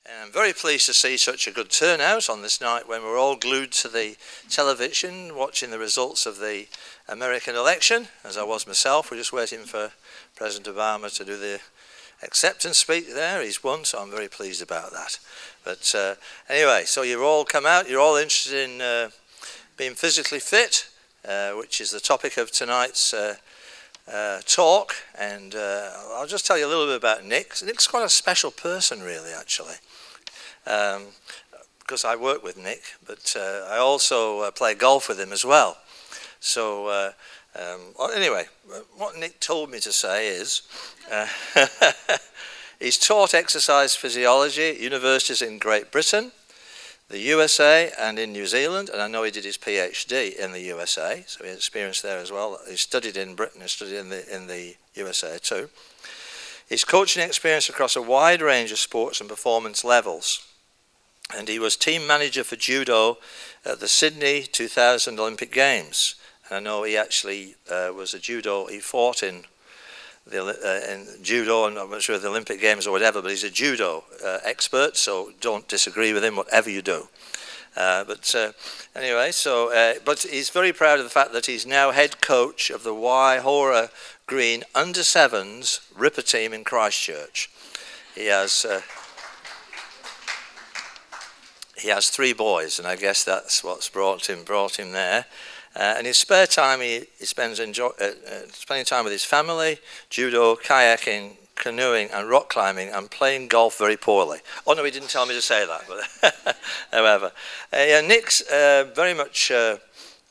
And I'm very pleased to see such a good turnout on this night when we're all glued to the television watching the results of the American election, as I was myself. We're just waiting for President Obama to do the acceptance speech there. He's won, so I'm very pleased about that. But anyway, so you've all come out, you're all interested in being physically fit, which is the topic of tonight's talk. And I'll just tell you a little bit about Nick. Nick's quite a special person, really, actually. Because I work with Nick, but I also play golf with him as well. So anyway, what Nick told me to say is he's taught exercise physiology at universities in Great Britain, the USA and in New Zealand, and I know he did his PhD in the USA, so he had experience there as well. He studied in Britain and studied in the USA too. He's coaching experience across a wide range of sports and performance levels. And he was team manager for judo at the Sydney 2000 Olympic Games. And I know he actually was a judo, he fought in judo, and I'm not sure the Olympic Games or whatever, but he's a judo expert, so don't disagree with him, whatever you do. Anyway, but he's very proud of the fact that he's now head coach of the Waihora Green Under-7s Ripper team in Christchurch. He has 3 boys, and I guess that's what's brought him there. In his spare time, he spends spending time with his family, judo, kayaking, canoeing, and rock climbing, and playing golf very poorly. Oh no, he didn't tell me to say that, but however. Nick's very much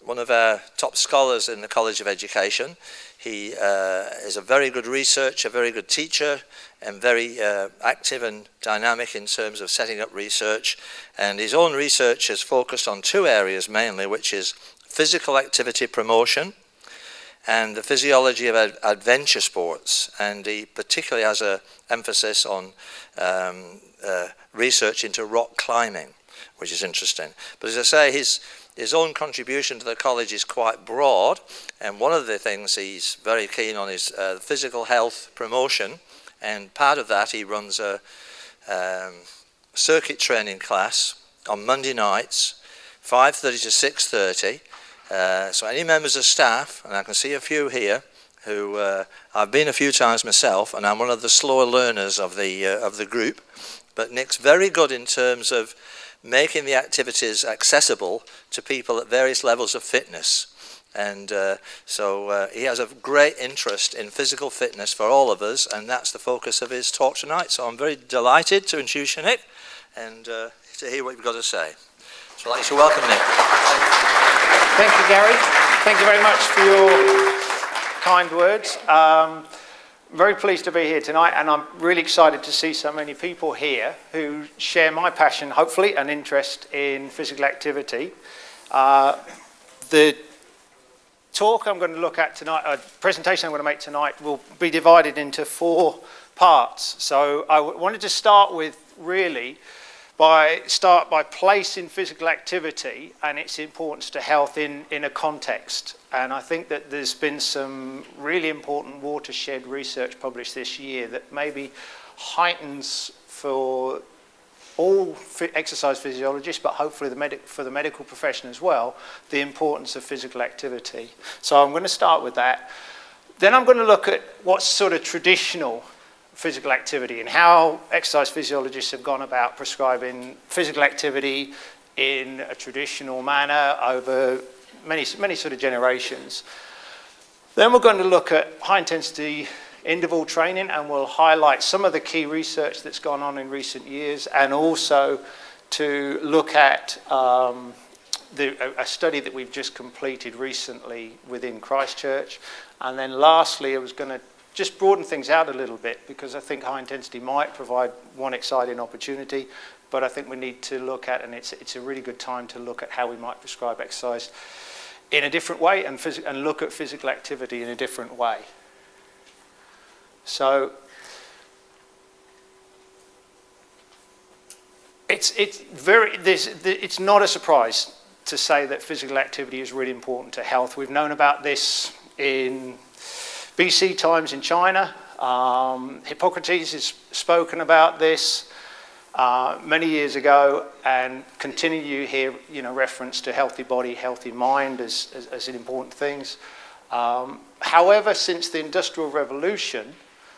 one of our top scholars in the College of Education. He is a very good researcher, a very good teacher, and very active and dynamic in terms of setting up research. And his own research has focused on 2 areas mainly, which is physical activity promotion and the physiology of adventure sports. And he particularly has an emphasis on research into rock climbing, which is interesting. But as I say, his own contribution to the college is quite broad, and one of the things he's very keen on is physical health promotion, and part of that he runs a circuit training class on Monday nights, 5:30 to 6:30. So any members of staff, and I can see a few here, who I've been a few times myself, and I'm one of the slower learners of the group, but Nick's very good in terms of making the activities accessible to people at various levels of fitness. And so he has a great interest in physical fitness for all of us, and that's the focus of his talk tonight. So I'm very delighted to introduce you, Nick, and to hear what you've got to say. So I'd like to welcome Nick. Thank you, Gary. Thank you very much for your kind words. Very pleased to be here tonight, and I'm really excited to see so many people here who share my passion, hopefully, and interest in physical activity. The talk I'm going to look at tonight, presentation I'm going to make tonight, will be divided into 4 parts. So I wanted to start with by placing physical activity and its importance to health in a context. And I think that there's been some really important watershed research published this year that maybe heightens for all exercise physiologists, but hopefully for the medical profession as well, the importance of physical activity. So I'm going to start with that. Then I'm going to look at what's sort of traditional physical activity and how exercise physiologists have gone about prescribing physical activity in a traditional manner over many sort of generations. Then we're going to look at high intensity interval training, and we'll highlight some of the key research that's gone on in recent years, and also to look at a study that we've just completed recently within Christchurch. And then lastly, I was going to just broaden things out a little bit, because I think high intensity might provide one exciting opportunity, but I think we need to look at, and it's a really good time to look at how we might prescribe exercise in a different way and look at physical activity in a different way. So it's not a surprise to say that physical activity is really important to health. We've known about this in BC times in China. Hippocrates has spoken about this. many years ago, and continue to hear reference to healthy body, healthy mind as important things. However, since the Industrial Revolution,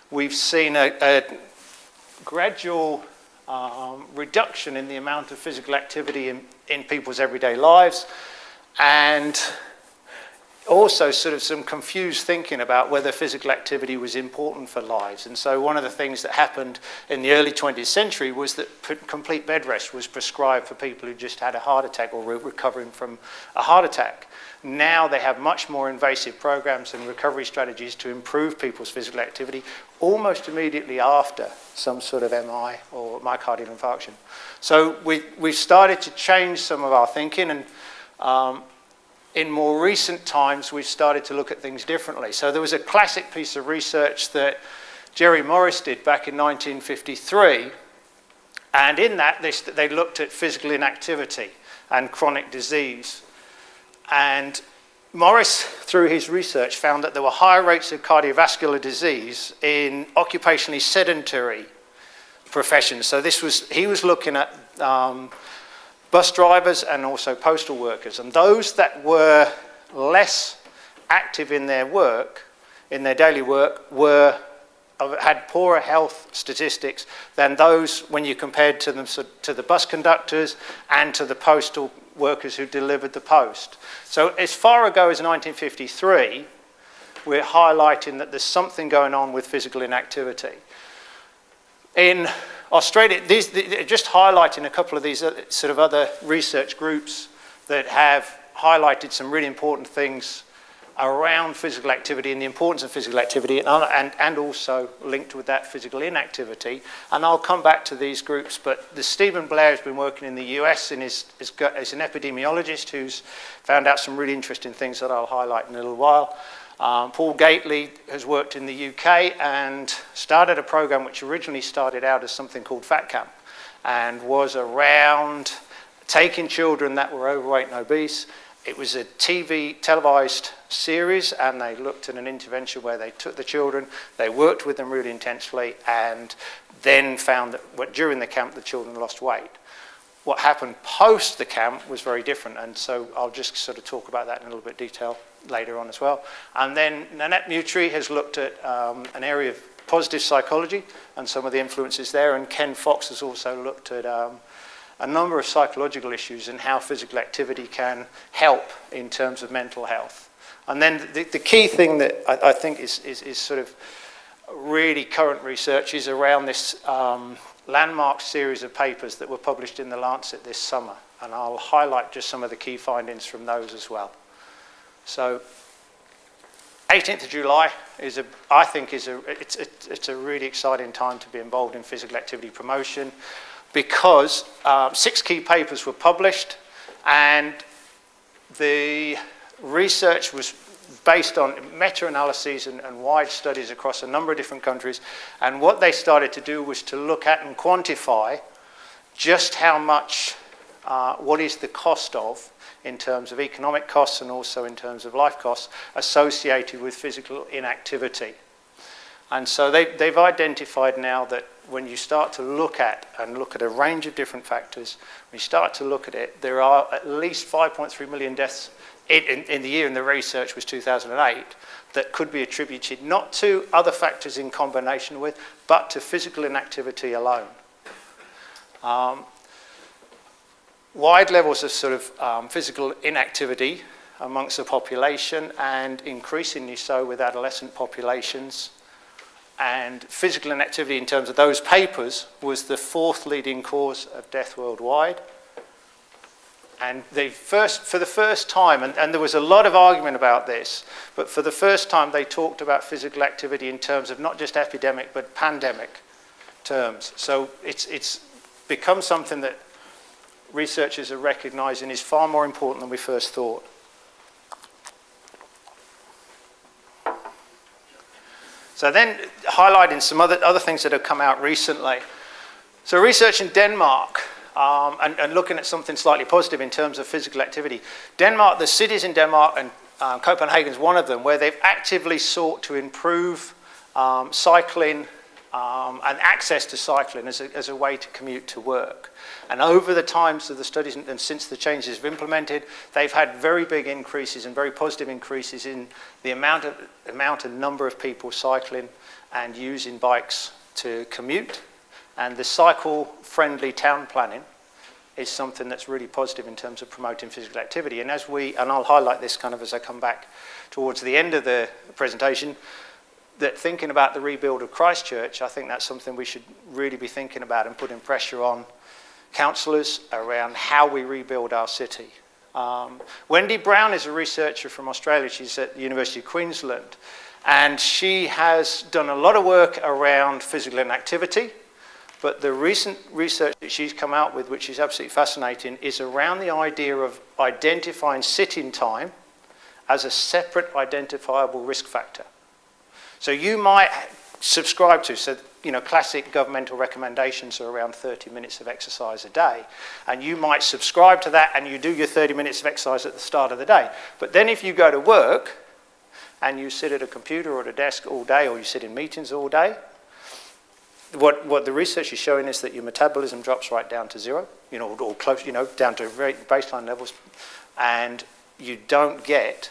we've seen a gradual reduction in the amount of physical activity in people's everyday lives, and also sort of some confused thinking about whether physical activity was important for lives. And so one of the things that happened in the early 20th century was that complete bed rest was prescribed for people who just had a heart attack or were recovering from a heart attack. Now they have much more invasive programs and recovery strategies to improve people's physical activity almost immediately after some sort of MI or myocardial infarction. So we've started to change some of our thinking, and in more recent times, we've started to look at things differently. So there was a classic piece of research that Jerry Morris did back in 1953, and in that they looked at physical inactivity and chronic disease. And Morris, through his research, found that there were higher rates of cardiovascular disease in occupationally sedentary professions. So he was looking at bus drivers and also postal workers, and those that were less active in their work, in their daily work, had poorer health statistics than those when you compared to the bus conductors and to the postal workers who delivered the post. So as far ago as 1953, we're highlighting that there's something going on with physical inactivity. In Australia, just highlighting a couple of these sort of other research groups that have highlighted some really important things around physical activity and the importance of physical activity, and also linked with that physical inactivity. And I'll come back to these groups, but the Stephen Blair has been working in the US and is an epidemiologist who's found out some really interesting things that I'll highlight in a little while. Paul Gately has worked in the UK and started a program which originally started out as something called Fat Camp, and was around taking children that were overweight and obese. It was a televised series, and they looked at an intervention where they took the children, they worked with them really intensely, and then found that during the camp the children lost weight. What happened post the camp was very different, and so I'll just sort of talk about that in a little bit of detail later on as well. And then Nanette Mutri has looked at an area of positive psychology and some of the influences there, and Ken Fox has also looked at a number of psychological issues and how physical activity can help in terms of mental health. And then the key thing that I think is sort of really current research is around this landmark series of papers that were published in The Lancet this summer, and I'll highlight just some of the key findings from those as well. So 18th of July I think it's a really exciting time to be involved in physical activity promotion, because 6 key papers were published, and the research was based on meta-analyses and wide studies across a number of different countries. And what they started to do was to look at and quantify just how much, what is the cost of, in terms of economic costs and also in terms of life costs associated with physical inactivity. And so they've identified now that when you start to look at a range of different factors, when you start to look at it, there are at least 5.3 million deaths in the year, and the research was 2008, that could be attributed not to other factors in combination with, but to physical inactivity alone. Wide levels of sort of physical inactivity amongst the population, and increasingly so with adolescent populations. And physical inactivity in terms of those papers was the 4th leading cause of death worldwide. And for the first time, and there was a lot of argument about this, but for the first time they talked about physical activity in terms of not just epidemic but pandemic terms. So it's become something that researchers are recognizing is far more important than we first thought. So then highlighting some other things that have come out recently. So research in Denmark, and looking at something slightly positive in terms of physical activity. Denmark, the cities in Denmark, and Copenhagen's one of them, where they've actively sought to improve cycling and access to cycling as a way to commute to work. And over the times of the studies and since the changes have implemented, they've had very big increases and very positive increases in the amount and number of people cycling and using bikes to commute. And the cycle-friendly town planning is something that's really positive in terms of promoting physical activity. And I'll highlight this kind of as I come back towards the end of the presentation, that thinking about the rebuild of Christchurch, I think that's something we should really be thinking about and putting pressure on councillors around how we rebuild our city. Wendy Brown is a researcher from Australia. She's at the University of Queensland, and she has done a lot of work around physical inactivity, but the recent research that she's come out with, which is absolutely fascinating, is around the idea of identifying sitting time as a separate identifiable risk factor. So you might subscribe to, classic governmental recommendations are around 30 minutes of exercise a day. And you might subscribe to that and you do your 30 minutes of exercise at the start of the day. But then if you go to work and you sit at a computer or at a desk all day, or you sit in meetings all day, what the research is showing is that your metabolism drops right down to zero, or close, down to very baseline levels, and you don't get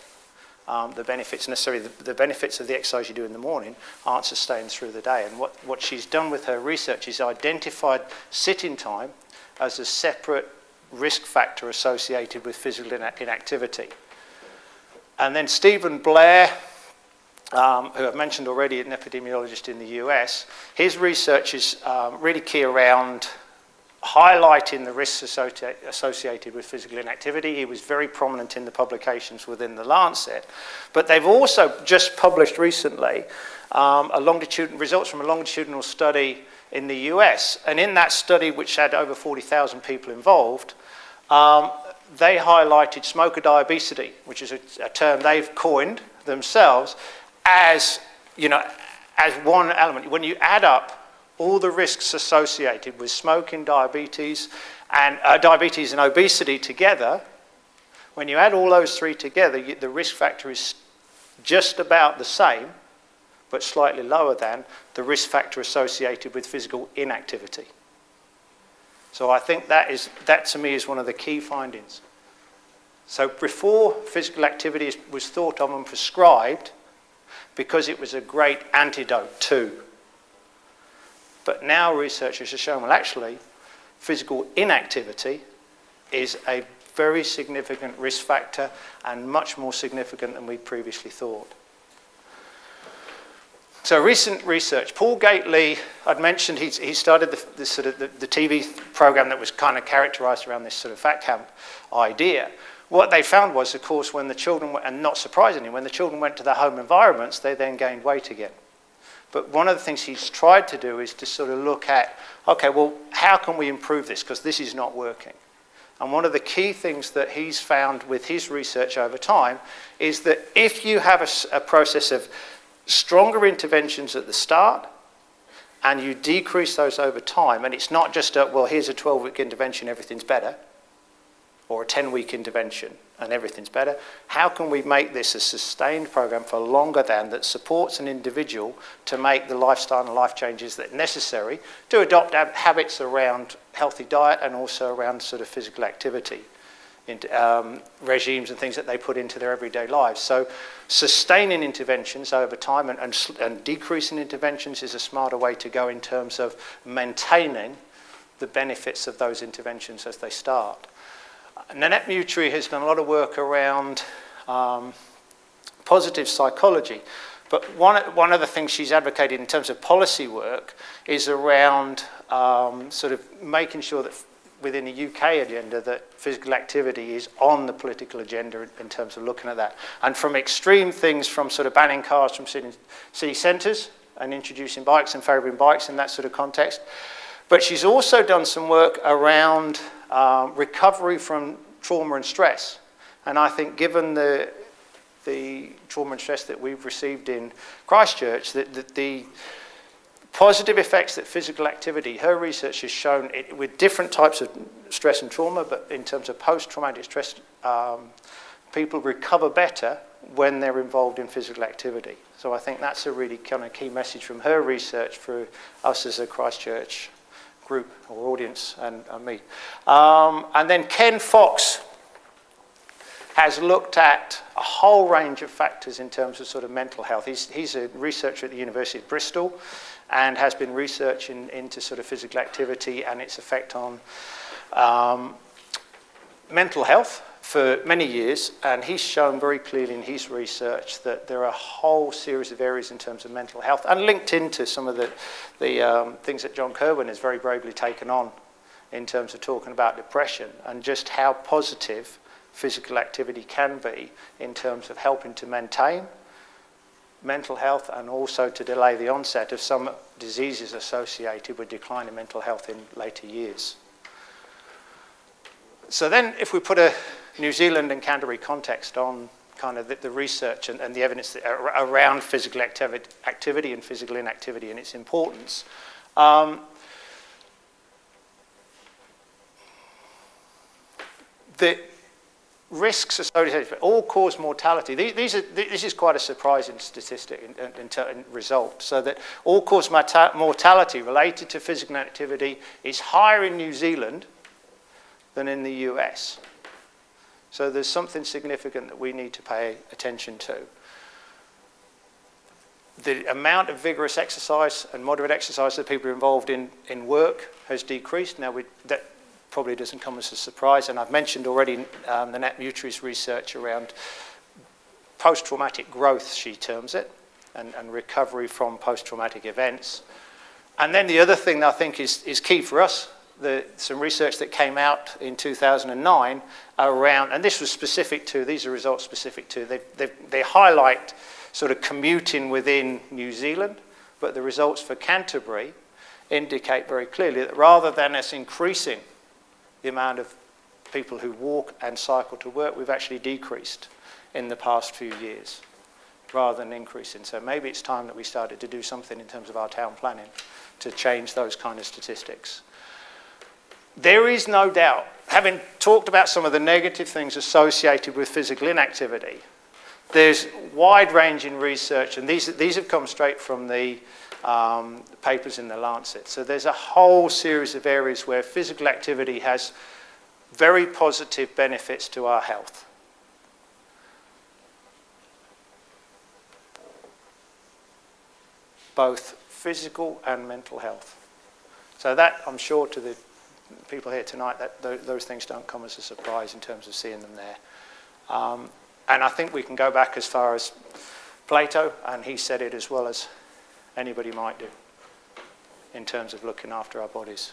the benefits necessarily. The benefits of the exercise you do in the morning aren't sustained through the day. And what she's done with her research is identified sitting time as a separate risk factor associated with physical inactivity. And then Stephen Blair, who I've mentioned already, an epidemiologist in the US, his research is really key around highlighting the risks associated with physical inactivity. He was very prominent in the publications within the Lancet. But they've also just published recently results from a longitudinal study in the US. And in that study, which had over 40,000 people involved, they highlighted smoker diabesity, which is a term they've coined themselves, as one element. When you add up all the risks associated with smoking, diabetes and obesity together, when you add all those three together, the risk factor is just about the same, but slightly lower than the risk factor associated with physical inactivity. So I think that to me is one of the key findings. So before, physical activity was thought of and prescribed because it was a great antidote to. But now researchers have shown, well, actually, physical inactivity is a very significant risk factor and much more significant than we previously thought. So recent research, Paul Gately, I'd mentioned he started the TV program that was kind of characterized around this sort of fat camp idea. What they found was, of course, when the children, and not surprisingly, when the children went to their home environments, they then gained weight again. But one of the things he's tried to do is to sort of look at, okay, well, how can we improve this? Because this is not working. And one of the key things that he's found with his research over time is that if you have a process of stronger interventions at the start and you decrease those over time, and it's not just here's a 12-week intervention, everything's better, or a 10-week intervention and everything's better. How can we make this a sustained program for longer that supports an individual to make the lifestyle and life changes that are necessary to adopt habits around healthy diet and also around sort of physical activity, regimes and things that they put into their everyday lives. So sustaining interventions over time and decreasing interventions is a smarter way to go in terms of maintaining the benefits of those interventions as they start. Nanette Mutri has done a lot of work around positive psychology, but one of the things she's advocated in terms of policy work is around sort of making sure that within the UK agenda that physical activity is on the political agenda in terms of looking at that. And from extreme things, from sort of banning cars from city centres and introducing bikes and favouring bikes in that sort of context. But she's also done some work around recovery from trauma and stress. And I think given the trauma and stress that we've received in Christchurch, that the positive effects that physical activity, her research has shown with different types of stress and trauma, but in terms of post-traumatic stress people recover better when they're involved in physical activity. So I think that's a really kind of key message from her research for us as a Christchurch group or audience and me. And then Ken Fox has looked at a whole range of factors in terms of sort of mental health. He's a researcher at the University of Bristol and has been researching into sort of physical activity and its effect on mental health for many years, and he's shown very clearly in his research that there are a whole series of areas in terms of mental health, and linked into some of the things that John Kerwin has very bravely taken on in terms of talking about depression and just how positive physical activity can be in terms of helping to maintain mental health and also to delay the onset of some diseases associated with decline in mental health in later years. So then if we put a New Zealand and Canterbury context on kind of the research and the evidence around physical activity and physical inactivity and its importance, the risks associated with all-cause mortality, this is quite a surprising statistic in result, so that all-cause mortality related to physical activity is higher in New Zealand than in the US. So there's something significant that we need to pay attention to. The amount of vigorous exercise and moderate exercise that people are involved in work has decreased. Now, that probably doesn't come as a surprise, and I've mentioned already the Nat Mutri's research around post-traumatic growth, she terms it, and recovery from post-traumatic events. And then the other thing that I think is key for us, some research that came out in 2009 around, and this was specific to, these are results specific to, they highlight sort of commuting within New Zealand, but the results for Canterbury indicate very clearly that rather than us increasing the amount of people who walk and cycle to work, we've actually decreased in the past few years rather than increasing. So maybe it's time that we started to do something in terms of our town planning to change those kind of statistics. There is no doubt, having talked about some of the negative things associated with physical inactivity, there's wide-ranging research, and these have come straight from the papers in the Lancet. So there's a whole series of areas where physical activity has very positive benefits to our health. Both physical and mental health. So that, I'm sure, to the people here tonight, that those things don't come as a surprise in terms of seeing them there. And I think we can go back as far as Plato, and he said it as well as anybody might do in terms of looking after our bodies.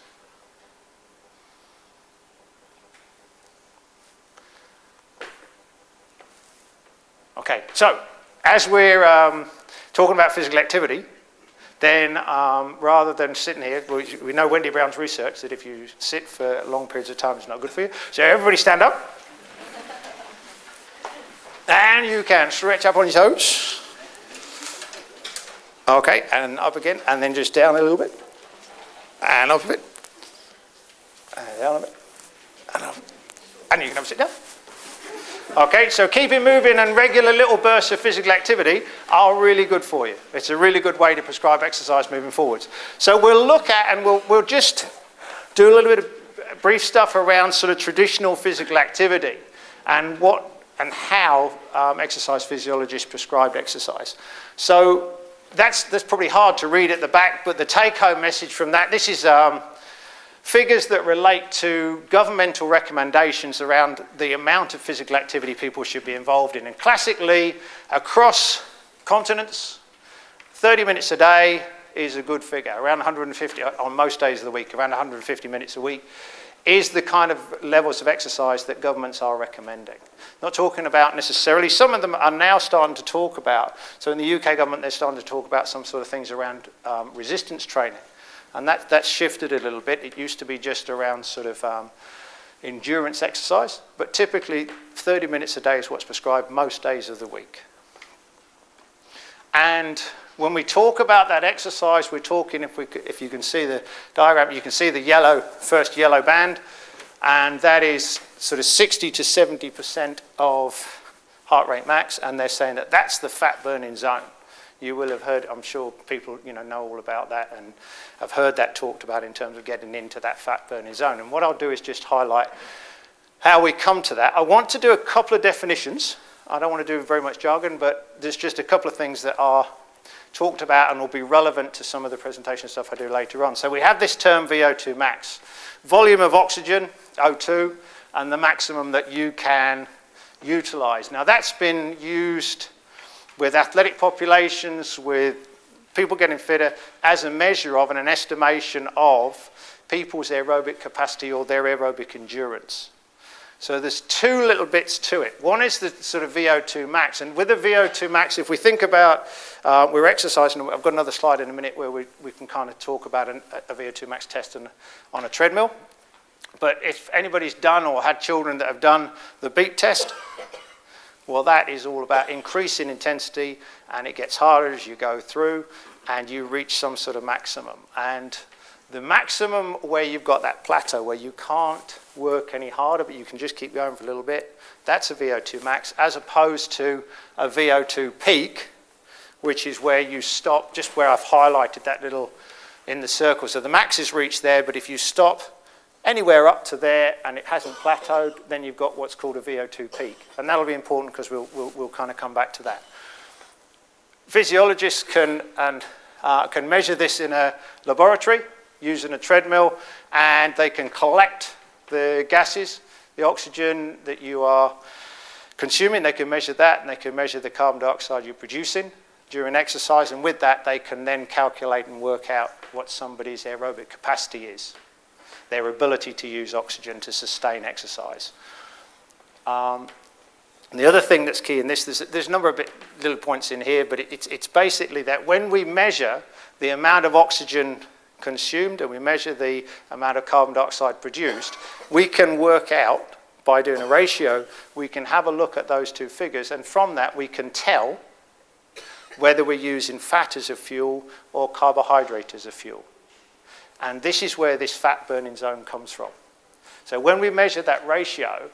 Okay, so as we're talking about physical activity, then rather than sitting here, we know Wendy Brown's research that if you sit for long periods of time, it's not good for you. So everybody stand up. And you can stretch up on your toes. Okay, and up again, and then just down a little bit. And up a bit. And down a bit. And up. And you can have a sit down. Okay, so keeping moving and regular little bursts of physical activity are really good for you. It's a really good way to prescribe exercise moving forwards. So we'll look at, and we'll just do a little bit of brief stuff around sort of traditional physical activity and what and how exercise physiologists prescribed exercise. So that's probably hard to read at the back, but the take-home message from that, this is figures that relate to governmental recommendations around the amount of physical activity people should be involved in. And classically, across continents, 30 minutes a day is a good figure. Around 150, on most days of the week, around 150 minutes a week is the kind of levels of exercise that governments are recommending. Not talking about necessarily, some of them are now starting to talk about, so in the UK government they're starting to talk about some sort of things around resistance training. And that's shifted a little bit. It used to be just around sort of endurance exercise, but typically 30 minutes a day is what's prescribed most days of the week. And when we talk about that exercise, we're talking, if you can see the diagram, you can see the first yellow band, and that is sort of 60 to 70% of heart rate max, and they're saying that that's the fat burning zone. You will have heard, I'm sure people know all about that and have heard that talked about in terms of getting into that fat burning zone. And what I'll do is just highlight how we come to that. I want to do a couple of definitions. I don't want to do very much jargon, but there's just a couple of things that are talked about and will be relevant to some of the presentation stuff I do later on. So we have this term VO2 max, volume of oxygen, O2, and the maximum that you can utilize. Now that's been used with athletic populations, with people getting fitter, as a measure of and an estimation of people's aerobic capacity or their aerobic endurance. So there's two little bits to it. One is the sort of VO2 max, and with the VO2 max, if we think about, we're exercising, I've got another slide in a minute where we can kind of talk about a VO2 max test on a treadmill. But if anybody's done or had children that have done the beat test, well, that is all about increasing intensity, and it gets harder as you go through, and you reach some sort of maximum. And the maximum where you've got that plateau, where you can't work any harder, but you can just keep going for a little bit, that's a VO2 max, as opposed to a VO2 peak, which is where you stop, just where I've highlighted that little in the circle. So the max is reached there, but if you stop anywhere up to there and it hasn't plateaued, then you've got what's called a VO2 peak. And that'll be important because we'll kind of come back to that. Physiologists can measure this in a laboratory using a treadmill, and they can collect the gases, the oxygen that you are consuming. They can measure that, and they can measure the carbon dioxide you're producing during exercise, and with that they can then calculate and work out what somebody's aerobic capacity is, their ability to use oxygen to sustain exercise. And the other thing that's key in this, there's a number of little points in here, but it's basically that when we measure the amount of oxygen consumed and we measure the amount of carbon dioxide produced, we can work out, by doing a ratio, we can have a look at those two figures, and from that we can tell whether we're using fat as a fuel or carbohydrate as a fuel. And this is where this fat burning zone comes from. So when we measure that ratio,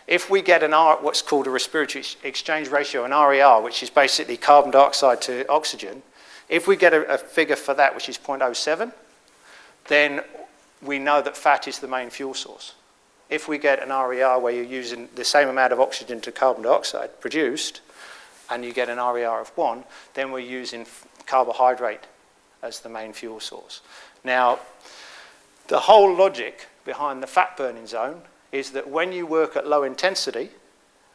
if we get what's called a respiratory exchange ratio, an RER, which is basically carbon dioxide to oxygen, if we get a figure for that, which is 0.07, then we know that fat is the main fuel source. If we get an RER where you're using the same amount of oxygen to carbon dioxide produced, and you get an RER of 1, then we're using carbohydrate as the main fuel source. Now, the whole logic behind the fat burning zone is that when you work at low intensity,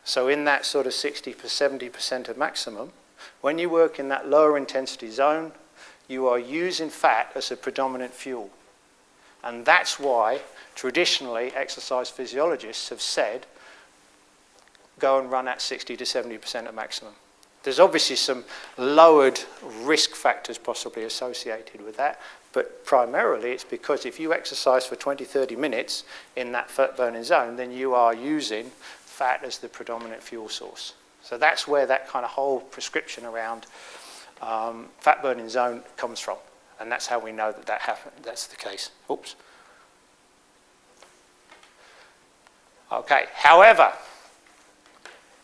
so in that sort of 60 to 70% of maximum, when you work in that lower intensity zone, you are using fat as a predominant fuel. And that's why traditionally exercise physiologists have said, go and run at 60 to 70% of maximum. There's obviously some lowered risk factors possibly associated with that, but primarily it's because if you exercise for 20, 30 minutes in that fat burning zone, then you are using fat as the predominant fuel source. So that's where that kind of whole prescription around fat burning zone comes from. And that's how we know that happened. That's the case. Oops. Okay, however,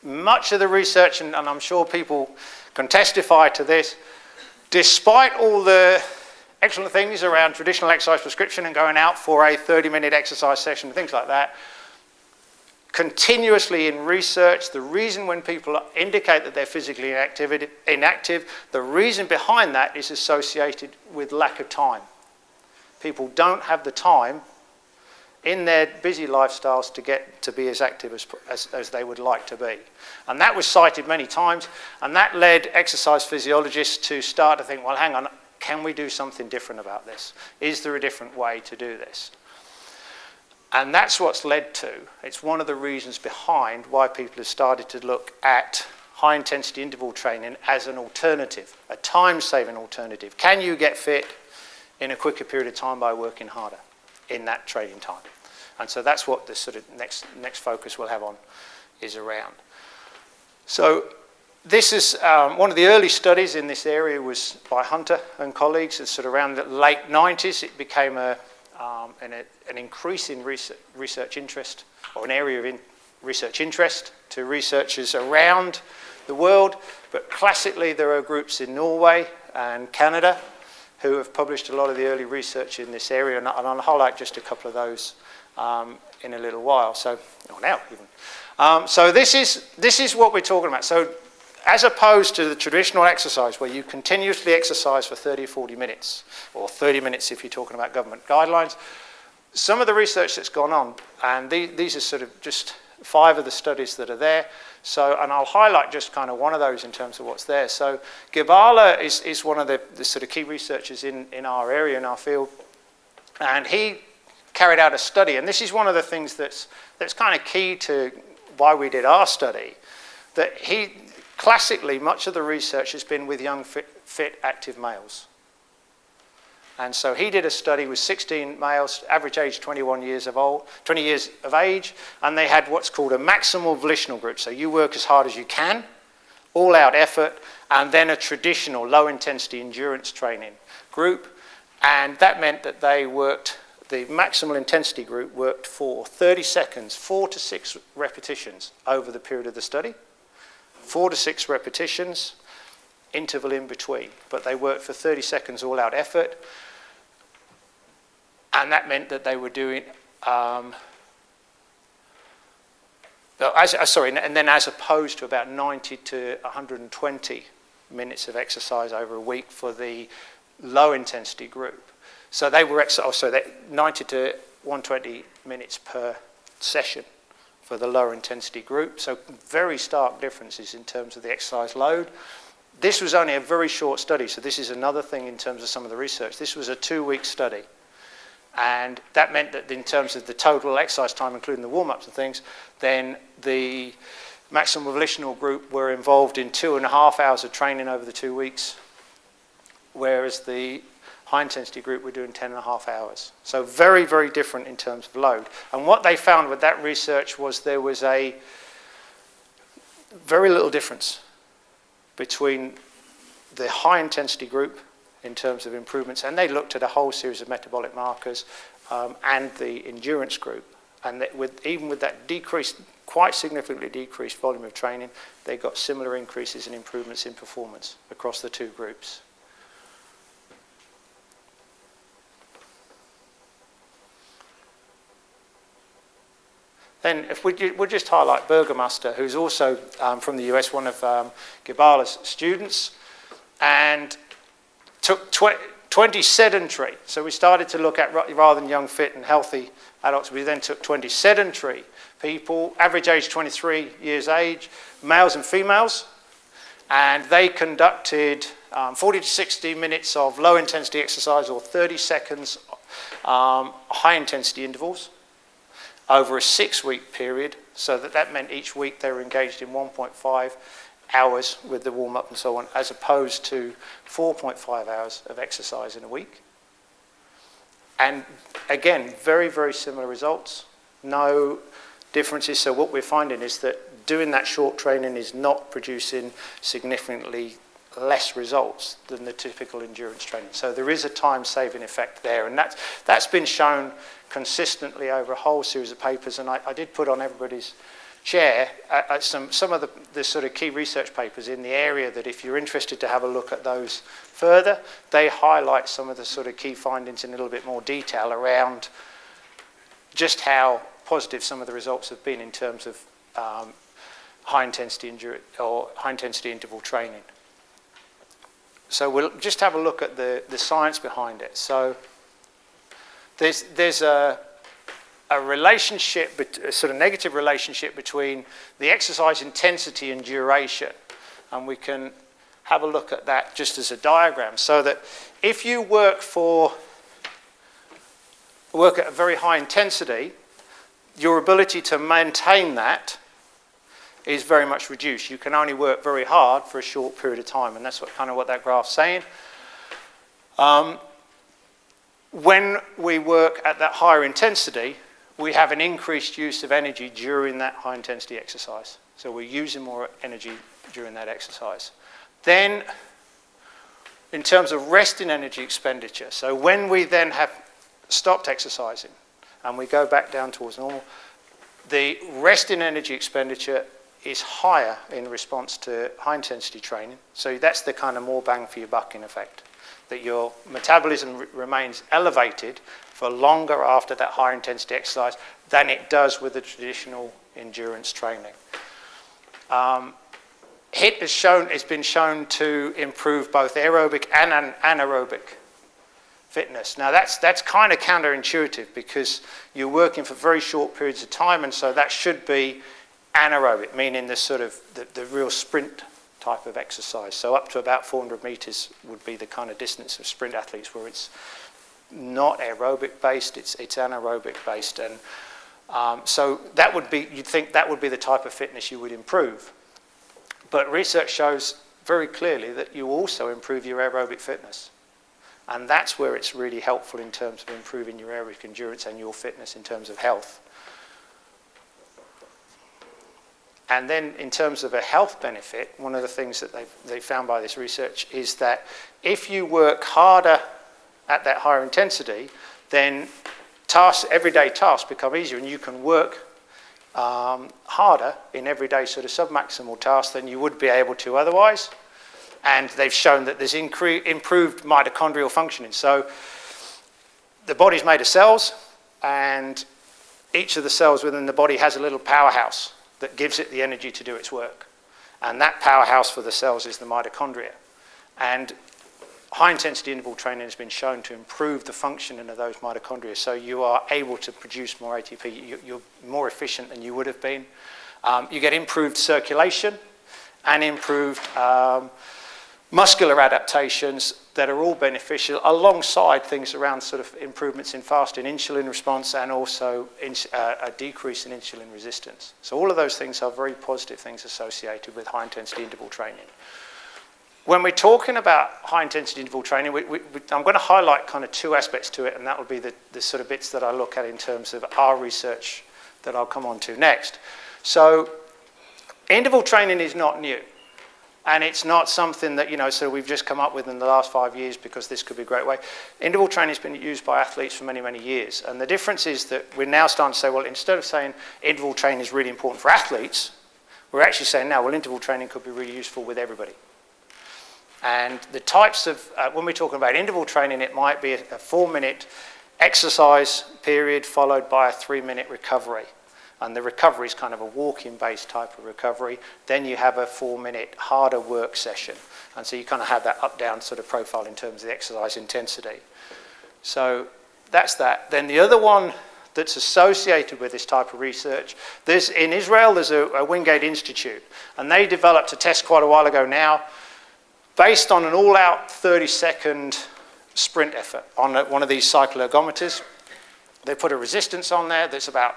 much of the research, and I'm sure people can testify to this, despite all the excellent things around traditional exercise prescription and going out for a 30-minute exercise session and things like that, continuously in research, the reason when people indicate that they're physically inactive, the reason behind that is associated with lack of time. People don't have the time in their busy lifestyles to get to be as active as they would like to be. And that was cited many times, and that led exercise physiologists to start to think, well, hang on, can we do something different about this? Is there a different way to do this? And that's what's led to, it's one of the reasons behind why people have started to look at high-intensity interval training as an alternative, a time-saving alternative. Can you get fit in a quicker period of time by working harder in that training time? And so that's what the sort of next focus we'll have on is around. So this is one of the early studies in this area was by Hunter and colleagues. It's sort of around the late 90s. It became an increasing research interest, or an area of research interest to researchers around the world. But classically, there are groups in Norway and Canada who have published a lot of the early research in this area, and I'll highlight just a couple of those in a little while. So, or now even. So this is what we're talking about. So, as opposed to the traditional exercise where you continuously exercise for 30 or 40 minutes, or 30 minutes if you're talking about government guidelines, some of the research that's gone on, and these are sort of just 5 of the studies that are there. So, and I'll highlight just kind of one of those in terms of what's there. So Gibala is one of the sort of key researchers in our area, in our field, and he carried out a study, and this is one of the things that's kind of key to why we did our study, that classically, much of the research has been with young, fit, active males. And so he did a study with 16 males, average age 20 years of age, and they had what's called a maximal volitional group. So you work as hard as you can, all out effort, and then a traditional low intensity endurance training group. And that meant that they worked, the maximal intensity group worked for 30 seconds, 4 to 6 repetitions over the period of the study. 4 to 6 repetitions, interval in between. But they worked for 30 seconds all out effort. And that meant that they were doing, and then as opposed to about 90 to 120 minutes of exercise over a week for the low intensity group. So they were 90 to 120 minutes per session for the lower intensity group. So very stark differences in terms of the exercise load. This was only a very short study, so this is another thing in terms of some of the research. This was a 2-week study. And that meant that in terms of the total exercise time, including the warm-ups and things, then the maximum volitional group were involved in 2.5 hours of training over the 2 weeks, whereas the high-intensity group were doing 10.5 hours. So very, very different in terms of load. And what they found with that research was there was a very little difference between the high-intensity group in terms of improvements, and they looked at a whole series of metabolic markers, and the endurance group. And that even with that quite significantly decreased volume of training, they got similar increases and improvements in performance across the 2 groups. Then if we'll just highlight Burgermaster, who's also from the US, one of Gibala's students, and took 20 sedentary. So we started to look at, rather than young, fit and healthy adults, we then took 20 sedentary people, average age 23 years age, males and females, and they conducted 40 to 60 minutes of low intensity exercise or 30 seconds high intensity intervals over a 6-week period, so that meant each week they were engaged in 1.5 hours with the warm-up and so on, as opposed to 4.5 hours of exercise in a week. And again, very, very similar results, no differences. So what we're finding is that doing that short training is not producing significantly less results than the typical endurance training. So there is a time-saving effect there, and that's been shown consistently over a whole series of papers, and I did put on everybody's chair some of the sort of key research papers in the area that if you're interested to have a look at those further, they highlight some of the sort of key findings in a little bit more detail around just how positive some of the results have been in terms of high-intensity interval training. So we'll just have a look at the science behind it. So there's a relationship, a sort of negative relationship between the exercise intensity and duration. And we can have a look at that just as a diagram. So that if you work at a very high intensity, your ability to maintain that is very much reduced. You can only work very hard for a short period of time, and that's what that graph's saying. When we work at that higher intensity, we have an increased use of energy during that high intensity exercise. So we're using more energy during that exercise. Then, in terms of resting energy expenditure, so when we then have stopped exercising and we go back down towards normal, the resting energy expenditure is higher in response to high-intensity training. So that's the kind of more bang for your buck in effect, that your metabolism remains elevated for longer after that high-intensity exercise than it does with the traditional endurance training. HIIT has been shown to improve both aerobic and anaerobic fitness. Now that's kind of counterintuitive because you're working for very short periods of time, and so that should be anaerobic, meaning the sort of the real sprint type of exercise. So up to about 400 meters would be the kind of distance of sprint athletes where it's not aerobic based, it's anaerobic based, and so that would be, you'd think that would be the type of fitness you would improve. But research shows very clearly that you also improve your aerobic fitness. And that's where it's really helpful in terms of improving your aerobic endurance and your fitness in terms of health. And then in terms of a health benefit, one of the things that they found by this research is that if you work harder at that higher intensity, then everyday tasks become easier, and you can work harder in everyday sort of submaximal tasks than you would be able to otherwise. And they've shown that there's improved mitochondrial functioning. So the body's made of cells, and each of the cells within the body has a little powerhouse that gives it the energy to do its work. And that powerhouse for the cells is the mitochondria. And high-intensity interval training has been shown to improve the functioning of those mitochondria, so you are able to produce more ATP. You're more efficient than you would have been. You get improved circulation and improved muscular adaptations that are all beneficial, alongside things around sort of improvements in fasting insulin response and also a decrease in insulin resistance. So all of those things are very positive things associated with high-intensity interval training. When we're talking about high-intensity interval training, I'm going to highlight kind of two aspects to it, and that will be the sort of bits that I look at in terms of our research that I'll come on to next. So interval training is not new, and it's not something that, so we've just come up with in the last 5 years because this could be a great way. Interval training has been used by athletes for many, many years, and the difference is that we're now starting to say, well, instead of saying interval training is really important for athletes, we're actually saying now, well, interval training could be really useful with everybody. And the types of, when we're talking about interval training, it might be a 4-minute exercise period followed by a 3-minute recovery. And the recovery is kind of a walking based type of recovery. Then you have a 4-minute harder work session. And so you kind of have that up-down sort of profile in terms of the exercise intensity. So that's that. Then the other one that's associated with this type of research, in Israel, there's a Wingate Institute. And they developed a test quite a while ago now, based on an all-out 30-second sprint effort on one of these cycloergometers. They put a resistance on there that's about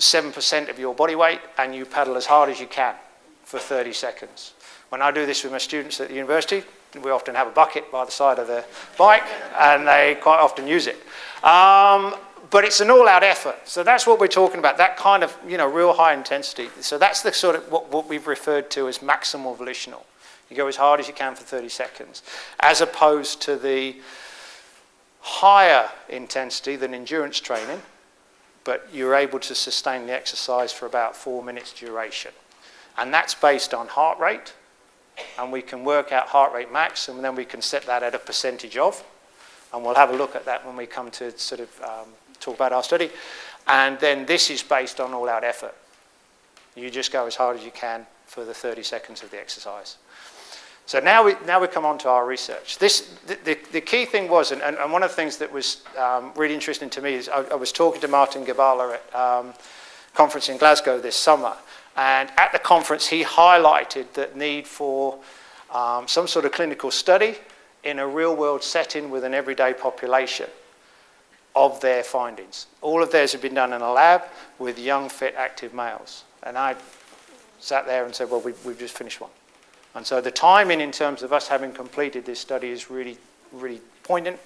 7% of your body weight, and you pedal as hard as you can for 30 seconds. When I do this with my students at the university, we often have a bucket by the side of the bike, and they quite often use it. But it's an all-out effort. So that's what we're talking about, that kind of real high intensity. So that's the sort of what we've referred to as maximal volitional. You go as hard as you can for 30 seconds, as opposed to the higher intensity than endurance training, but you're able to sustain the exercise for about 4 minutes duration. And that's based on heart rate, and we can work out heart rate max, and then we can set that at a percentage of, and we'll have a look at that when we come to sort of talk about our study. And then this is based on all-out effort. You just go as hard as you can for the 30 seconds of the exercise. So now we come on to our research. The key thing was, and one of the things that was really interesting to me is I was talking to Martin Gabala at a conference in Glasgow this summer, and at the conference he highlighted the need for some sort of clinical study in a real-world setting with an everyday population of their findings. All of theirs have been done in a lab with young, fit, active males. And I sat there and said, well, we've just finished one. And so the timing in terms of us having completed this study is really, really poignant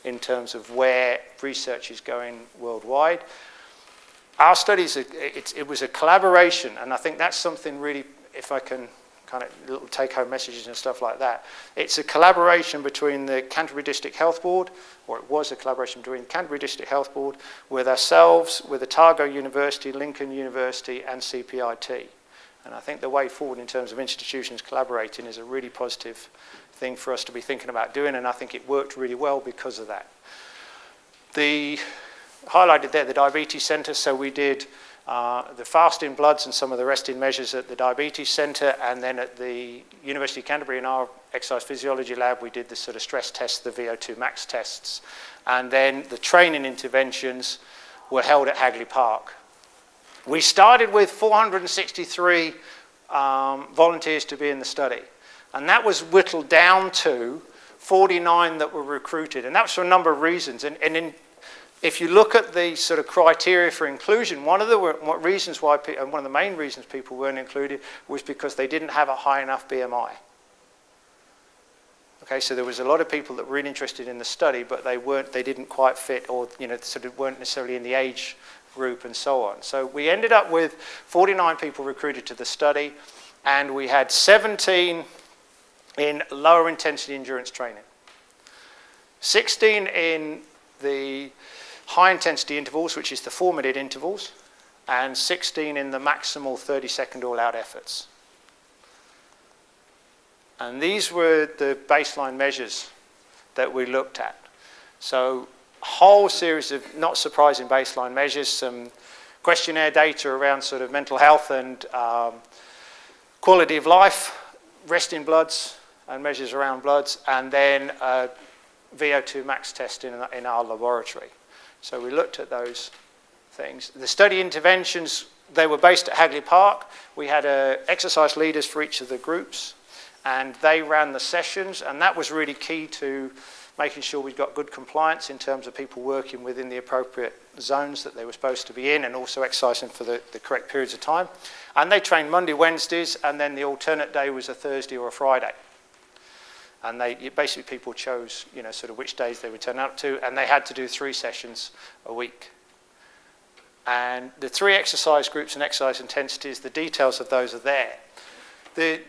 in terms of where research is going worldwide. Our studies, it was a collaboration, and I think that's something really, if I can kind of little take-home messages and stuff like that. It's a collaboration between the Canterbury District Health Board, or it was a collaboration between the Canterbury District Health Board, with ourselves, with Otago University, Lincoln University, and CPIT. And I think the way forward in terms of institutions collaborating is a really positive thing for us to be thinking about doing, and I think it worked really well because of that. The highlighted there, the Diabetes Centre, so we did the fasting bloods and some of the resting measures at the Diabetes Centre, and then at the University of Canterbury in our exercise physiology lab we did the sort of stress tests, the VO2 max tests, and then the training interventions were held at Hagley Park. We started with 463 volunteers to be in the study, and that was whittled down to 49 that were recruited, and that was for a number of reasons. If you look at the sort of criteria for inclusion, one of the reasons why, and one of the main reasons people weren't included was because they didn't have a high enough BMI. Okay, so there was a lot of people that were really interested in the study, but they didn't quite fit, or sort of weren't necessarily in the age group and so on. So we ended up with 49 people recruited to the study, and we had 17 in lower intensity endurance training, 16 in the high intensity intervals, which is the 4-minute intervals, and 16 in the maximal 30-second all-out efforts. And these were the baseline measures that we looked at. So a whole series of not surprising baseline measures, some questionnaire data around sort of mental health and quality of life, resting bloods and measures around bloods, and then VO2 max test in our laboratory. So we looked at those things. The study interventions, they were based at Hagley Park. We had exercise leaders for each of the groups, and they ran the sessions, and that was really key to making sure we got good compliance in terms of people working within the appropriate zones that they were supposed to be in, and also exercising for the correct periods of time. And they trained Monday, Wednesdays, and then the alternate day was a Thursday or a Friday. And basically people chose, sort of which days they would turn up to, and they had to do 3 sessions a week. And the 3 exercise groups and exercise intensities, the details of those are there. The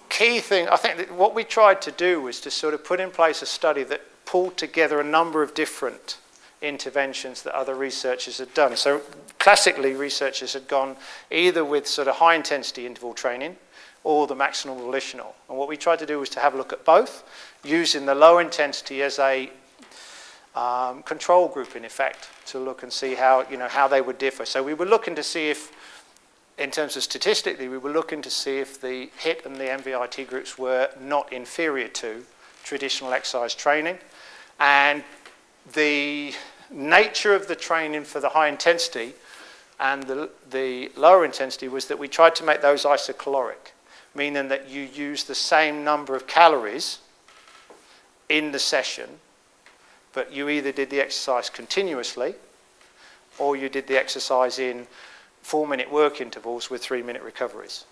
key thing, I think that what we tried to do was to sort of put in place a study that pulled together a number of different interventions that other researchers had done. So classically, researchers had gone either with sort of high intensity interval training or the maximal volitional. And what we tried to do was to have a look at both, using the low intensity as a control group, in effect, to look and see how they would differ. So we were looking to see if, in terms of statistically, we were looking to see if the HIIT and the MVIT groups were not inferior to traditional exercise training. And the nature of the training for the high intensity and the lower intensity was that we tried to make those isocaloric, meaning that you use the same number of calories in the session, but you either did the exercise continuously or you did the exercise in 4-minute work intervals with 3-minute recoveries.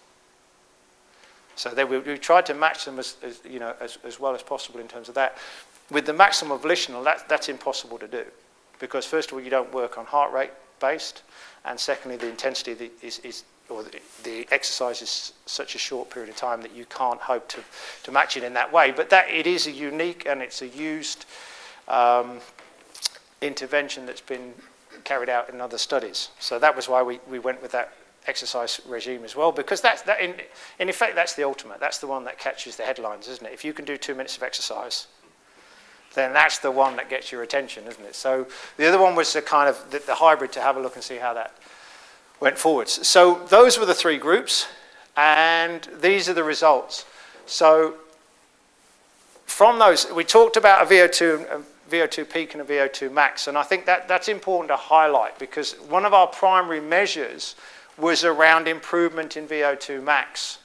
So we tried to match them as well as possible in terms of that. With the maximal volitional, that's impossible to do, because first of all, you don't work on heart rate based, and secondly, the intensity the exercise is such a short period of time that you can't hope to match it in that way. But it is a unique and it's a used intervention that's been carried out in other studies. So that was why we went with that exercise regime as well, because in effect that's the ultimate. That's the one that catches the headlines, isn't it? If you can do 2 minutes of exercise, then that's the one that gets your attention, isn't it? So the other one was the kind of the hybrid, to have a look and see how that went forwards. So those were the 3 groups, and these are the results. So from those, we talked about a VO2 peak and a VO2 max, and I think that's important to highlight, because one of our primary measures was around improvement in VO2 max.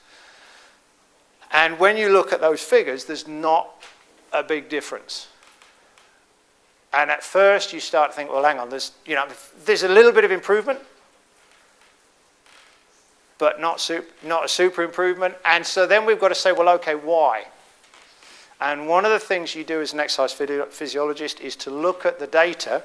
And when you look at those figures, there's not a big difference. And at first you start to think, well, hang on, there's a little bit of improvement, but not a super improvement. And so then we've got to say, well, okay, why? And one of the things you do as an exercise physiologist is to look at the data,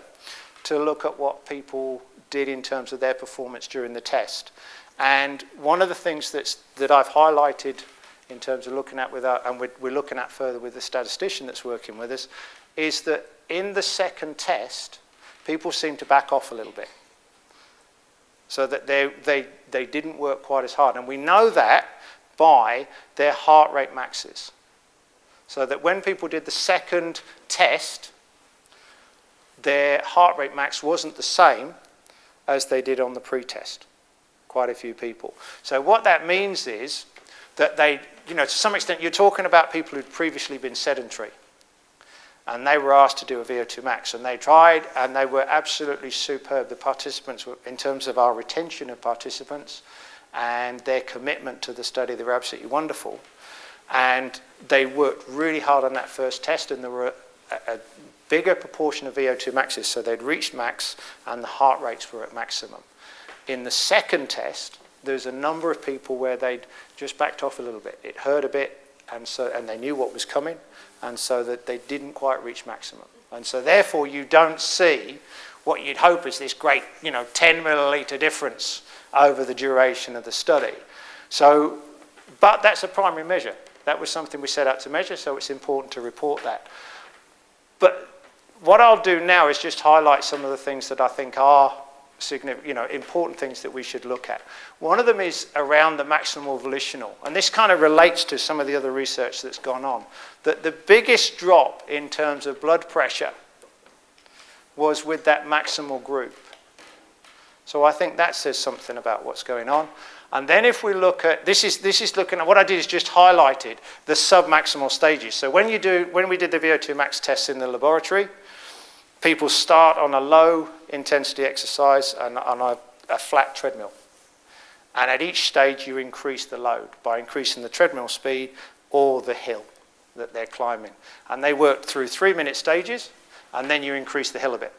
to look at what people did in terms of their performance during the test. And one of the things that I've highlighted in terms of looking at and we're looking at further with the statistician that's working with us, is that in the second test, people seem to back off a little bit. So that they didn't work quite as hard. And we know that by their heart rate maxes. So that when people did the second test, their heart rate max wasn't the same as they did on the pre-test. Quite a few people. So what that means is that they, to some extent, you're talking about people who'd previously been sedentary. And they were asked to do a VO2 max. And they tried, and they were absolutely superb. The participants, in terms of our retention of participants and their commitment to the study, they were absolutely wonderful. And they worked really hard on that first test, and there were a bigger proportion of VO2 maxes. So they'd reached max, and the heart rates were at maximum. In the second test, there's a number of people where they'd just backed off a little bit. It hurt a bit, and they knew what was coming, and so that they didn't quite reach maximum. And so therefore you don't see what you'd hope is this great, 10 milliliter difference over the duration of the study. So, but that's a primary measure. That was something we set out to measure, so it's important to report that. But what I'll do now is just highlight some of the things that I think are significant, important things that we should look at. One of them is around the maximal volitional, and this kind of relates to some of the other research that's gone on. That the biggest drop in terms of blood pressure was with that maximal group. So I think that says something about what's going on. And then if we look at, this is looking at, what I did is just highlighted the submaximal stages. So when we did the VO2 max tests in the laboratory, people start on a low intensity exercise and on a flat treadmill. And at each stage you increase the load by increasing the treadmill speed or the hill that they're climbing. And they work through 3-minute stages, and then you increase the hill a bit.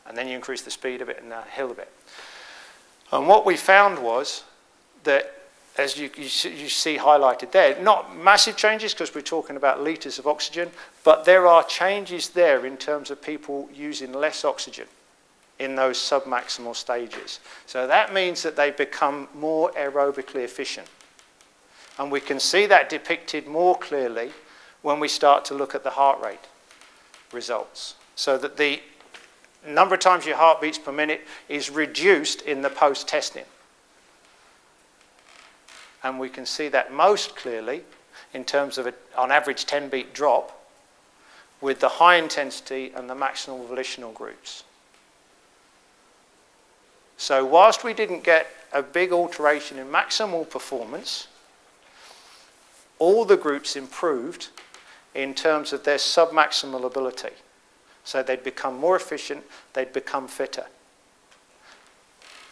And then you increase the speed a bit and the hill a bit. And what we found was that, as you see highlighted there, not massive changes because we're talking about litres of oxygen, but there are changes there in terms of people using less oxygen in those submaximal stages. So that means that they become more aerobically efficient. And we can see that depicted more clearly when we start to look at the heart rate results. So that the number of times your heart beats per minute is reduced in the post-testing. And we can see that most clearly in terms of, on average, 10-beat drop with the high intensity and the maximal volitional groups. So whilst we didn't get a big alteration in maximal performance, all the groups improved in terms of their submaximal ability. So they'd become more efficient, they'd become fitter.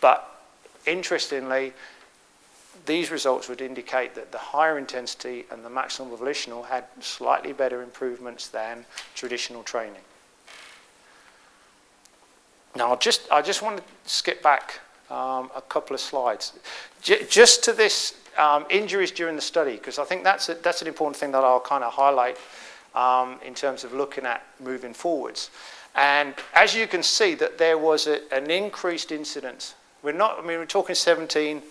But interestingly, these results would indicate that the higher intensity and the maximal volitional had slightly better improvements than traditional training. Now, I just want to skip back a couple of slides. Just to this injuries during the study, because I think that's an important thing that I'll kind of highlight in terms of looking at moving forwards. And as you can see, that there was an increased incidence. We're talking 17,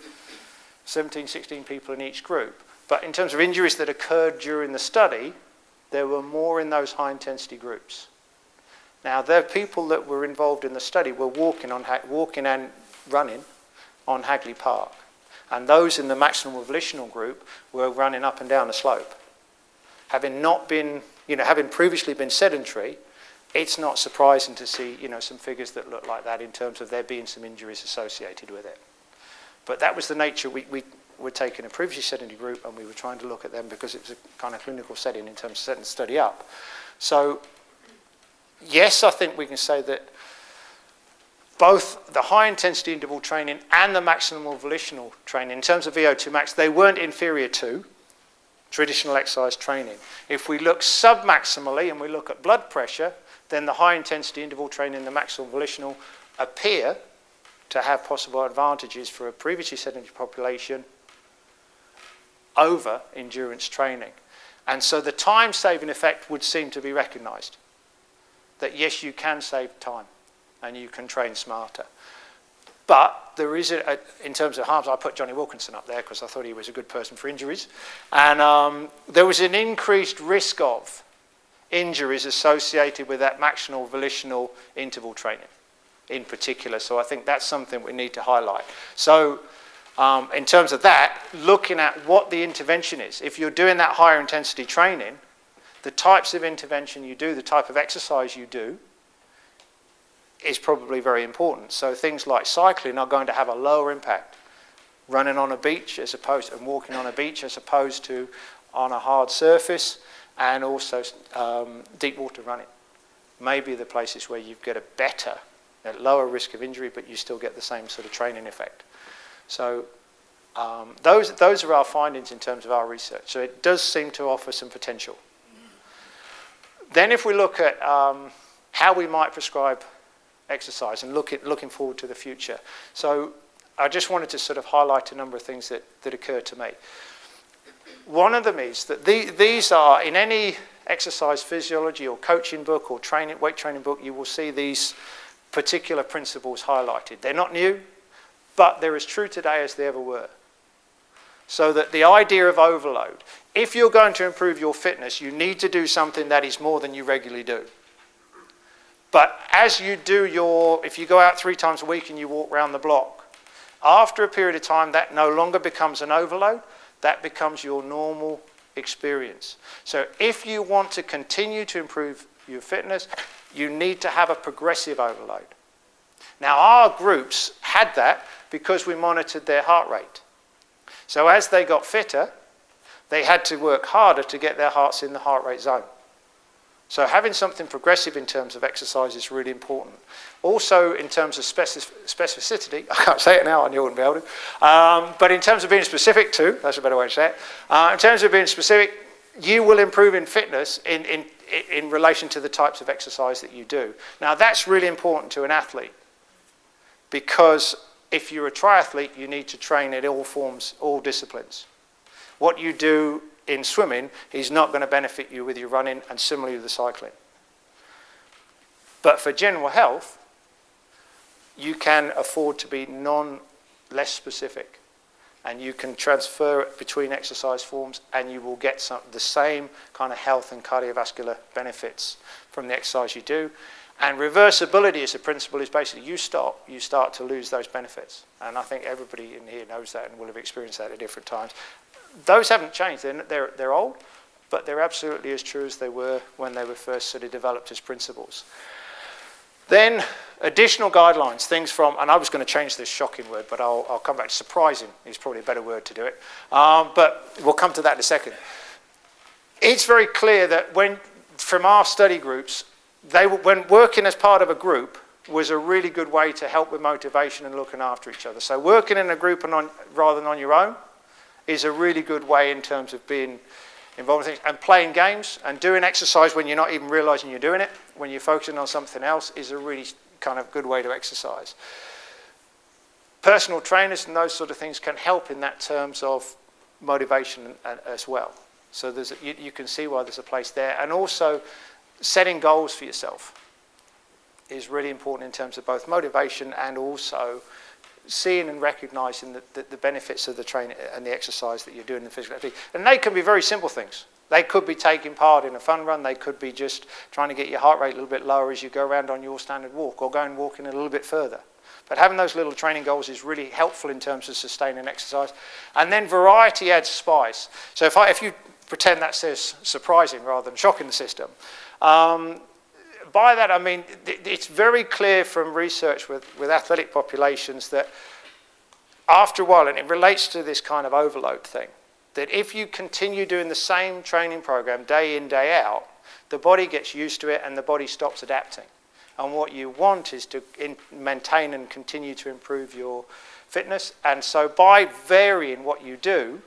16 people in each group. But in terms of injuries that occurred during the study, there were more in those high-intensity groups. Now, the people that were involved in the study were walking and running on Hagley Park. And those in the maximal volitional group were running up and down a slope. Having previously been sedentary, it's not surprising to see, some figures that look like that in terms of there being some injuries associated with it. But that was the nature. We were taking a previously sedentary group and we were trying to look at them because it was a kind of clinical setting in terms of setting the study up. So, yes, I think we can say that both the high-intensity interval training and the maximal volitional training, in terms of VO2 max, they weren't inferior to traditional exercise training. If we look submaximally and we look at blood pressure, then the high-intensity interval training and the maximal volitional appear to have possible advantages for a previously sedentary population over endurance training. And so the time-saving effect would seem to be recognised. That yes, you can save time and you can train smarter. But there is, in terms of harms, I put Johnny Wilkinson up there because I thought he was a good person for injuries. And there was an increased risk of injuries associated with that maximal volitional interval training in particular. So I think that's something we need to highlight. So in terms of that, looking at what the intervention is. If you're doing that higher intensity training, the types of intervention you do, the type of exercise you do, is probably very important. So things like cycling are going to have a lower impact. Running on a beach as opposed and walking on a beach as opposed to on a hard surface, and also deep water running. Maybe the places where you get a lower risk of injury, but you still get the same sort of training effect. So those are our findings in terms of our research. So it does seem to offer some potential. Then if we look at how we might prescribe exercise and looking forward to the future. So I just wanted to sort of highlight a number of things that occur to me. One of them is that these are, in any exercise physiology or coaching book or weight training book, you will see these particular principles highlighted. They're not new, but they're as true today as they ever were. So that the idea of overload, if you're going to improve your fitness, you need to do something that is more than you regularly do. But as you do if you go out 3 times a week and you walk around the block, after a period of time, that no longer becomes an overload, that becomes your normal experience. So if you want to continue to improve your fitness, you need to have a progressive overload. Now, our groups had that because we monitored their heart rate. So as they got fitter, they had to work harder to get their hearts in the heart rate zone. So having something progressive in terms of exercise is really important. Also, in terms of specificity, I can't say it now, I knew I wouldn't be able to, but in terms of being specific too, that's a better way to say it, in terms of being specific, you will improve in fitness in relation to the types of exercise that you do. Now, that's really important to an athlete, because if you're a triathlete, you need to train at all forms, all disciplines. What you do in swimming is not going to benefit you with your running, and similarly with the cycling. But for general health, you can afford to be less specific, and you can transfer it between exercise forms, and you will get the same kind of health and cardiovascular benefits from the exercise you do. And reversibility as a principle is basically you start to lose those benefits. And I think everybody in here knows that and will have experienced that at different times. Those haven't changed. They're old, but they're absolutely as true as they were when they were first sort of developed as principles. Then additional guidelines, things from, and I was going to change this shocking word, but I'll come back to surprising is probably a better word to do it. But we'll come to that in a second. It's very clear that from our study groups, when working as part of a group was a really good way to help with motivation and looking after each other. So working in a group rather than on your own is a really good way in terms of being involved in things. And playing games and doing exercise when you're not even realizing you're doing it, when you're focusing on something else, is a really kind of good way to exercise. Personal trainers and those sort of things can help in that terms of motivation as well. So you can see why there's a place there. And also, setting goals for yourself is really important in terms of both motivation and also seeing and recognizing the benefits of the training and the exercise that you're doing in the physical activity. And they can be very simple things. They could be taking part in a fun run. They could be just trying to get your heart rate a little bit lower as you go around on your standard walk, or going walking a little bit further. But having those little training goals is really helpful in terms of sustaining exercise. And then variety adds spice. So if you pretend that says surprising rather than shocking the system, by that I mean it's very clear from research with athletic populations that after a while, and it relates to this kind of overload thing, that if you continue doing the same training program day in, day out, the body gets used to it and the body stops adapting. And what you want is to maintain and continue to improve your fitness. And so by varying what you do,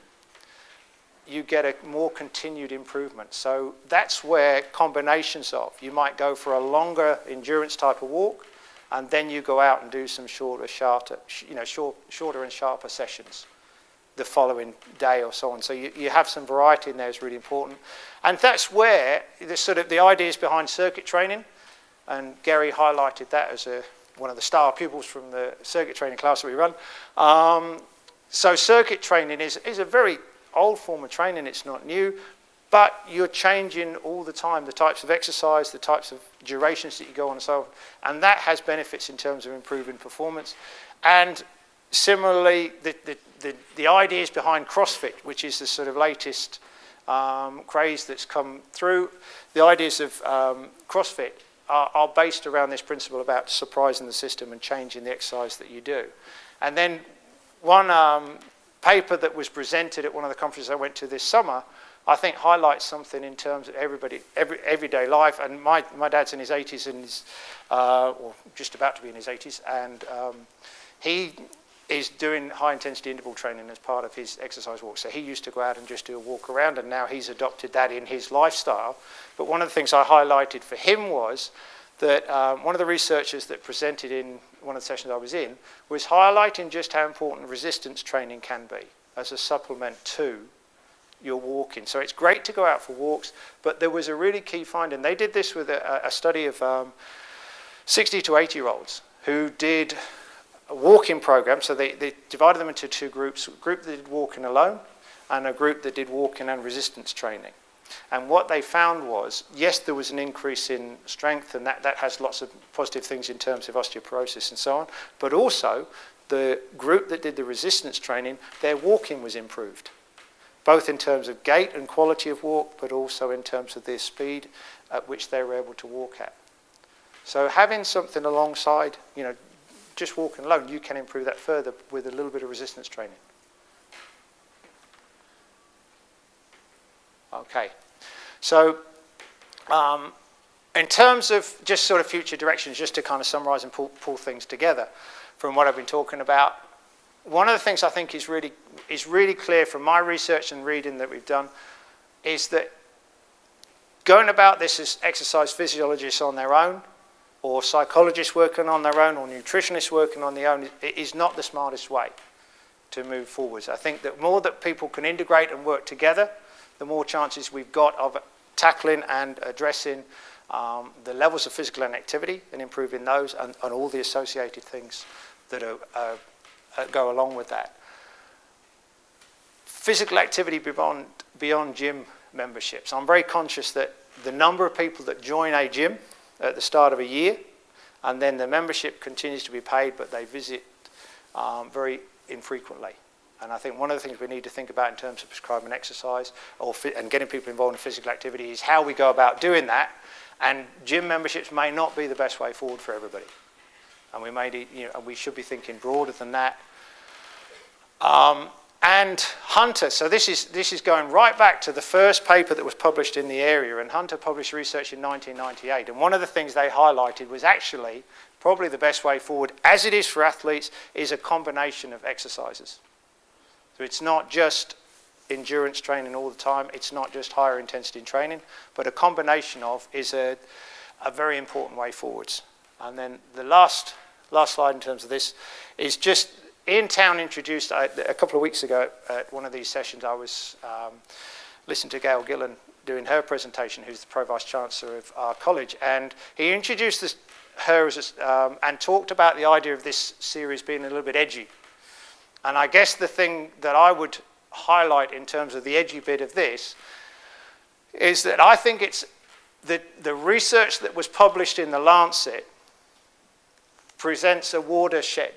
you get a more continued improvement. So that's where combinations of, you might go for a longer endurance type of walk, and then you go out and do some shorter and sharper sessions the following day or so on. So you have some variety in there is really important. And that's where the ideas behind circuit training, and Gary highlighted that as a one of the star pupils from the circuit training class that we run. So circuit training is a very old form of training. It's not new, but you're changing all the time the types of exercise, the types of durations that you go on, and so on. And that has benefits in terms of improving performance. And similarly, the ideas behind CrossFit, which is the sort of latest craze that's come through, the ideas of CrossFit are based around this principle about surprising the system and changing the exercise that you do. And then one paper that was presented at one of the conferences I went to this summer, I think highlights something in terms of everyday life. And my dad's in his 80s and he's, or just about to be in his 80s, and he is doing high-intensity interval training as part of his exercise walk. So he used to go out and just do a walk around, and now he's adopted that in his lifestyle. But one of the things I highlighted for him was that one of the researchers that presented in one of the sessions I was in was highlighting just how important resistance training can be as a supplement to your walking. So it's great to go out for walks, but there was a really key finding. They did this with a study of 60 to 80-year-olds who did a walking program. So they divided them into two groups, a group that did walking alone and a group that did walking and resistance training. And what they found was, yes, there was an increase in strength, and that has lots of positive things in terms of osteoporosis and so on, but also the group that did the resistance training, their walking was improved, both in terms of gait and quality of walk, but also in terms of their speed at which they were able to walk at. So having something alongside, just walking alone, you can improve that further with a little bit of resistance training. Okay, so in terms of just sort of future directions, just to kind of summarize and pull things together from what I've been talking about, one of the things I think is really clear from my research and reading that we've done is that going about this as exercise physiologists on their own, or psychologists working on their own, or nutritionists working on their own, it is not the smartest way to move forwards. I think that more that people can integrate and work together, the more chances we've got of tackling and addressing the levels of physical inactivity and improving those and all the associated things that go along with that. Physical activity beyond gym memberships. I'm very conscious that the number of people that join a gym at the start of a year, and then the membership continues to be paid, but they visit very infrequently. And I think one of the things we need to think about in terms of prescribing exercise and getting people involved in physical activity is how we go about doing that. And gym memberships may not be the best way forward for everybody. And we should be thinking broader than that. And Hunter, so this is going right back to the first paper that was published in the area, and Hunter published research in 1998. And one of the things they highlighted was actually probably the best way forward, as it is for athletes, is a combination of exercises. So it's not just endurance training all the time, it's not just higher intensity training, but a combination of is a very important way forwards. And then the last slide in terms of this is just Ian Town introduced, a couple of weeks ago at one of these sessions, I was listening to Gail Gillan doing her presentation, who's the Pro Vice Chancellor of our college, and he introduced her and talked about the idea of this series being a little bit edgy. And I guess the thing that I would highlight in terms of the edgy bit of this is that I think it's the research that was published in the Lancet presents a watershed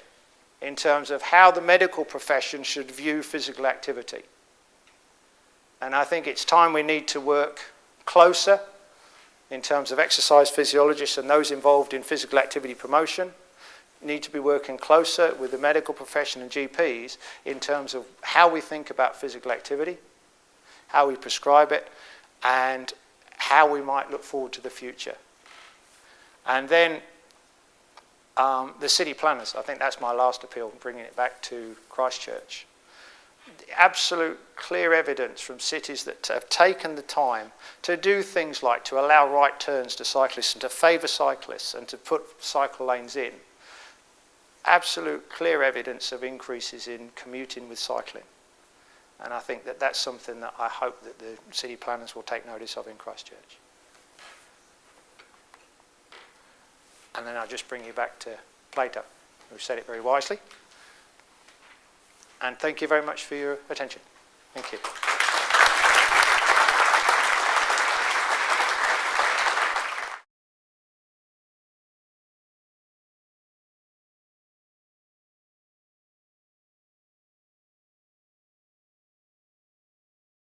in terms of how the medical profession should view physical activity. And I think it's time we need to work closer in terms of exercise physiologists and those involved in physical activity promotion. Need to be working closer with the medical profession and GPs in terms of how we think about physical activity, how we prescribe it, and how we might look forward to the future. And then the city planners, I think that's my last appeal, bringing it back to Christchurch. The absolute clear evidence from cities that have taken the time to do things like to allow right turns to cyclists and to favour cyclists and to put cycle lanes in. Absolute clear evidence of increases in commuting with cycling. And I think that that's something that I hope that the city planners will take notice of in Christchurch. And then I'll just bring you back to Plato, who said it very wisely. And thank you very much for your attention. Thank you.